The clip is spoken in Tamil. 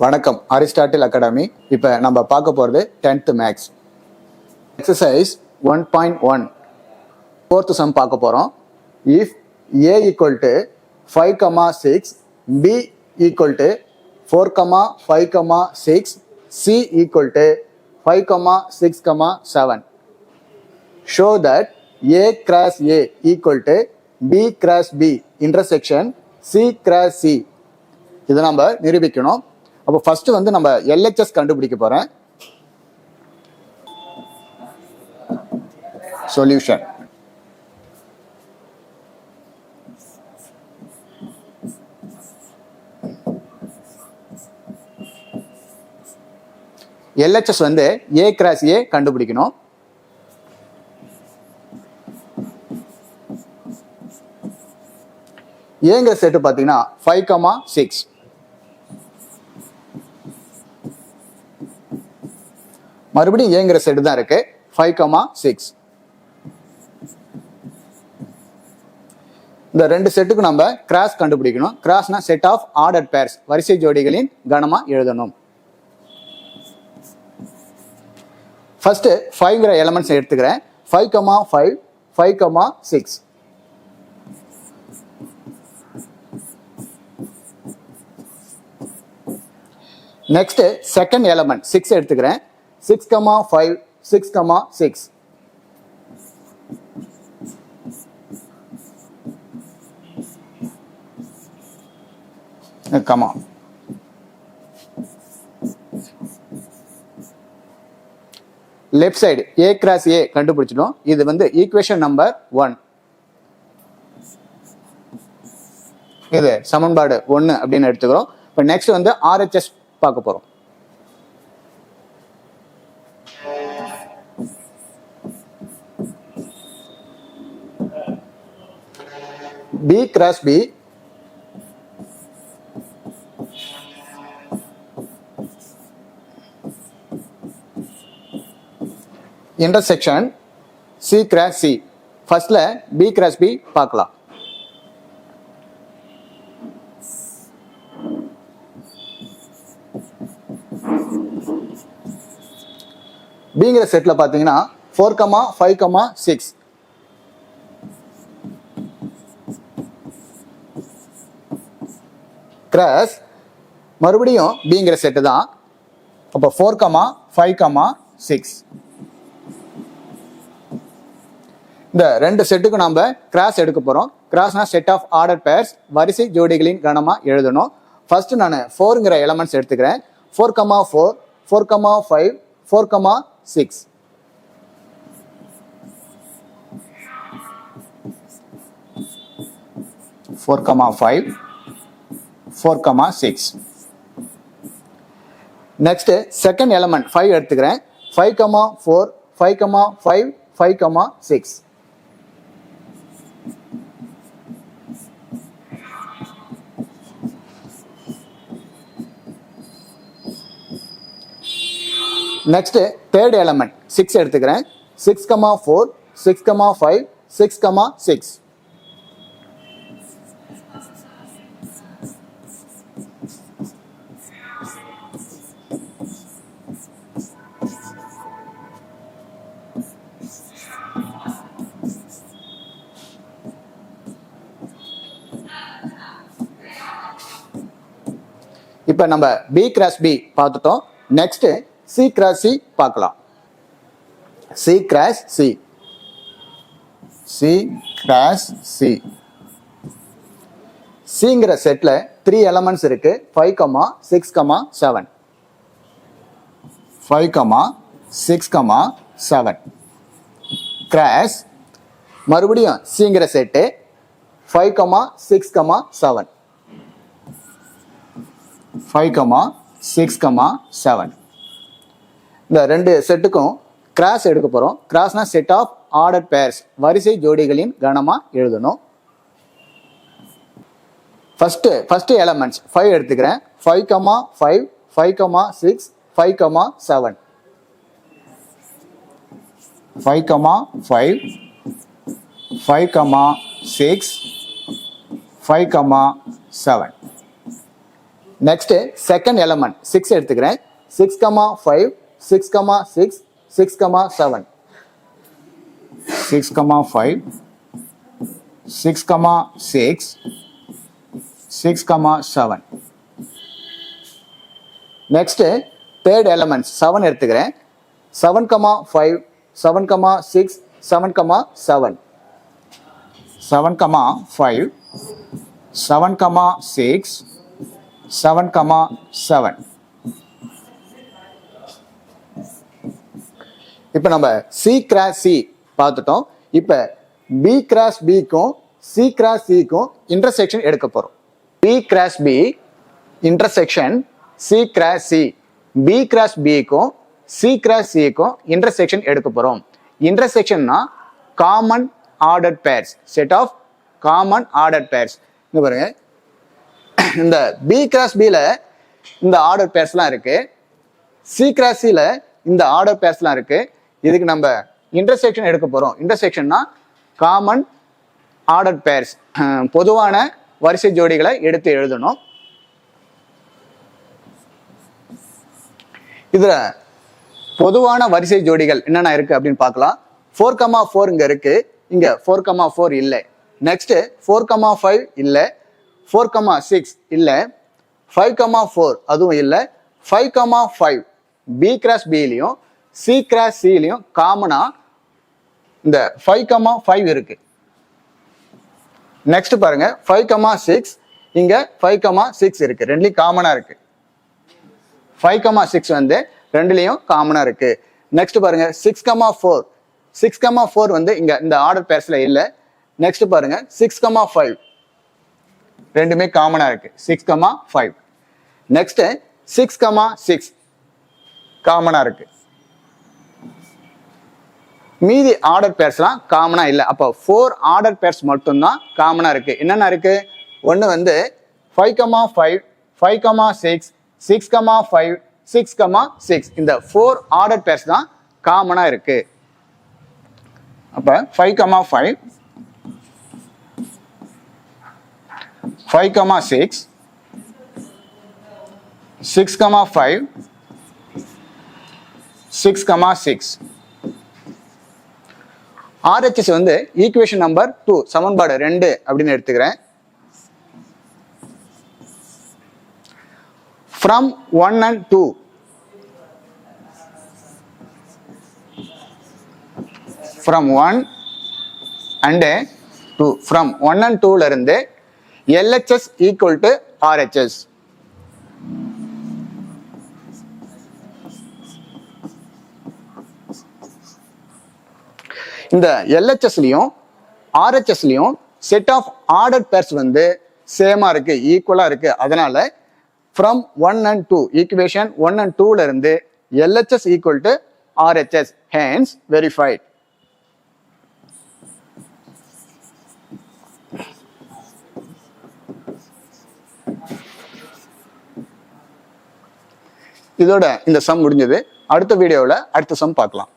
வணக்கம், அரிஸ்டாட்டில் அகாடமி. இப்போ நம்ம பார்க்க போகிறது 10th maths exercise 1.1 4th some பார்க்க போகிறோம். If a equal to 5,6, b equal to 4,5,6, c equal to 5,6,7 show that a cross a equal to b cross b intersection c cross c. இதை நம்ம நிரூபிக்கணும். அப்போ ஃபர்ஸ்ட் நம்ம LHS கண்டுபிடிக்க போறேன். Solution LHS a cross a கண்டுபிடிக்கணும். ஏங்கிற செட்டு பார்த்தீங்கன்னா 5,6. மறுபடியும் ஏங்கிற செட்டு தான் இருக்கு 5,6. இந்த ரெண்டு செட்டுக்கு நம்ம கிராஸ் கண்டுபிடிக்கணும். கிராஸ்னா செட் ஆஃப் ஆர்டர் பேர்ஸ், வரிசை ஜோடிகளின் கணமா எழுதணும். ஃபர்ஸ்ட் 5ங்கிற எலமெண்ட்ஸ் எடுத்துக்கிறேன். 5,5, 5,6. நெக்ஸ்ட் செகண்ட் எலமெண்ட் 6 எடுத்துக்கிறேன். 6,5, 6,6. Comma left side a cross a கண்டுபிடிச்சிடும். இது ஈக்குவேஷன் நம்பர் 1. இது சமன்பாடு 1 அப்படின்னு எடுத்துக்கிறோம். இப்போ நெக்ஸ்ட் RHS பார்க்க போறோம். b cross b intersection c cross c. ஃபர்ஸ்ட்ல b cross b பார்க்கலாம். பிங்கிற செட்ல பாத்தீங்கன்னா 4,5,6. கிராஸ் மறுபடியும் பிங்கிற செட்டு தான். அப்போ 4,5,6. இந்த ரெண்டு செட்டுக்கு நம்ம கிராஸ் எடுக்க போறோம். கிராஸ்னா செட் ஆஃப் ஆர்டர் பேர்ஸ், வரிசை ஜோடிகளின் கணமா எழுதணும். ஃபர்ஸ்ட் நான் 4ங்கிற எலமெண்ட்ஸ் எடுத்துக்கிறேன். 4,4, 4,5, 4,6. Four, 5, 4,6. நெக்ஸ்ட் செகண்ட் எலமெண்ட் 5 எடுத்துக்கிறேன். 5,4, 5,5, 5,6. நெக்ஸ்ட் தேர்ட் எலமெண்ட் 6 எடுத்துக்கிறேன். 6,4, 6,5, 6,6. இப்போ நம்ம b கிராஸ் b பார்த்துட்டோம். நெக்ஸ்ட் c கிராஸ் c பார்க்கலாம். c cross c, c cross c. cங்கிற செட்ல 3 எலமெண்ட்ஸ் இருக்கு. 5,6,7. 5,6,7. கிராஸ் மறுபடியும் cங்கிற செட்டு 5,6,7. 5,6,7. இந்த ரெண்டு செட்டுக்கும் கிராஸ் எடுக்க போறோம். கிராஸ்னா செட் ஆஃப் ஆர்டர் பேர்ஸ், வரிசை ஜோடிகளின் கணமா எழுதணும். ஃபர்ஸ்ட் எலமெண்ட்ஸ் 5 எடுத்துக்கிறேன். 5,5, 5,6, 5,7. 5,5, 5,6, 5,7. நெக்ஸ்ட் செகண்ட் எலமெண்ட் 6 எடுத்துக்கிறேன். 6, 5, 6, 6, 6, 7. 6, 5, 6, 6, 6, 7. நெக்ஸ்ட் தேர்ட் எலமெண்ட் 7 எடுத்துக்கிறேன். 7, 5, 7, 6, 7, 7. 7, 5, 7, 6, 7, 7. இப்போ நம்ம C கிராஸ் C பார்த்துட்டோம். இப்போ B கிராஸ் Bக்கும் C கிராஸ் Cக்கும் இன்டர்செக்ஷன் எடுக்க போறோம். B cross B intersection C cross C. B cross Bக்கும் C கிராஸ் Cக்கும் இன்டர்செக்ஷன் எடுக்க போறோம். இன்டர்செக்ஷன்னா common ordered pairs, set of common ordered pairs. இங்க பாருங்க, இந்த B கிராஸ் Bல இந்த ஆர்டர் பேர்ஸ்லாம் இருக்கு, C கிராஸ் Cல இந்த ஆர்டர் பேர்ஸ்லாம் இருக்கு. இதுக்கு நம்ம இன்டர்செக்ஷன் எடுக்க போறோம். இன்டர்செக்ஷன்னா காமன் ஆர்டர் பேர்ஸ், பொதுவான வரிசை ஜோடிகளை எடுத்து எழுதணும். இதுல பொதுவான வரிசை ஜோடிகள் என்னென்ன இருக்கு அப்படின்னு பார்க்கலாம். 4, 4 இங்க இருக்கு, இங்க 4, 4 இல்லை. நெக்ஸ்ட் 4, 5 இல்லை, 4, 6 இல்லை, 5, 4 அதுவும் இல்லை, 5, 5 B கிராஸ் Bலையும் C கிராஸ் Cலையும் காமனா இந்த 5, 5 இருக்கு. நெக்ஸ்ட் பாருங்க 5, 6 இங்க 5, 6 இருக்கு, ரெண்டுலயும் காமனா இருக்கு. 5, 6 வந்து ரெண்டுலயும் காமனா இருக்கு. நெக்ஸ்ட் பாருங்க 6, 4 6, 4 வந்து இங்க இந்த ஆர்டர் பேர்ஸ்ல இல்ல. நெக்ஸ்ட் பாருங்க 6, 5 ரெண்டுமே காமனா இருக்கு, 6, 5. நெக்ஸ்ட் 6, 6 காமனா இருக்கு. மீதி ஆர்டர் பேர்ஸ்லாம் காமனா இல்ல. அப்போ 4 ஆர்டர் பேர்ஸ் மட்டும்தான் காமனா இருக்கு. என்னென்ன இருக்கு? ஒன்னு வந்து 5, 5, 5, 6, 6, 5, 6, 6. இந்த 4 ஆர்டர் பேர்ஸ் தான் காமனா இருக்கு. அப்ப 5, 5, 5, 6, 6, 5, 6, 6. RHS வந்து ஈக்குவேஷன் நம்பர் 2, சமன்பாடு 2 அப்படின்னு எடுத்துக்கிறேன். From 1 and 2, from 1 and 2, from 1 and 2ல இருந்து LHS equal to RHS. இந்த LHSலயும் RHSலயும் செட் ஆஃப் ஆர்டர் பேர்ஸ் வந்து சேமா இருக்கு, ஈக்குவலா இருக்கு. அதனால from 1 and 2, ஈக்குவேஷன் 1 and 2ல இருந்து LHS equal to RHS, hence verified. இதோட இந்த சம் முடிஞ்சது. அடுத்த வீடியோவில் அடுத்த சம் பார்க்கலாம்.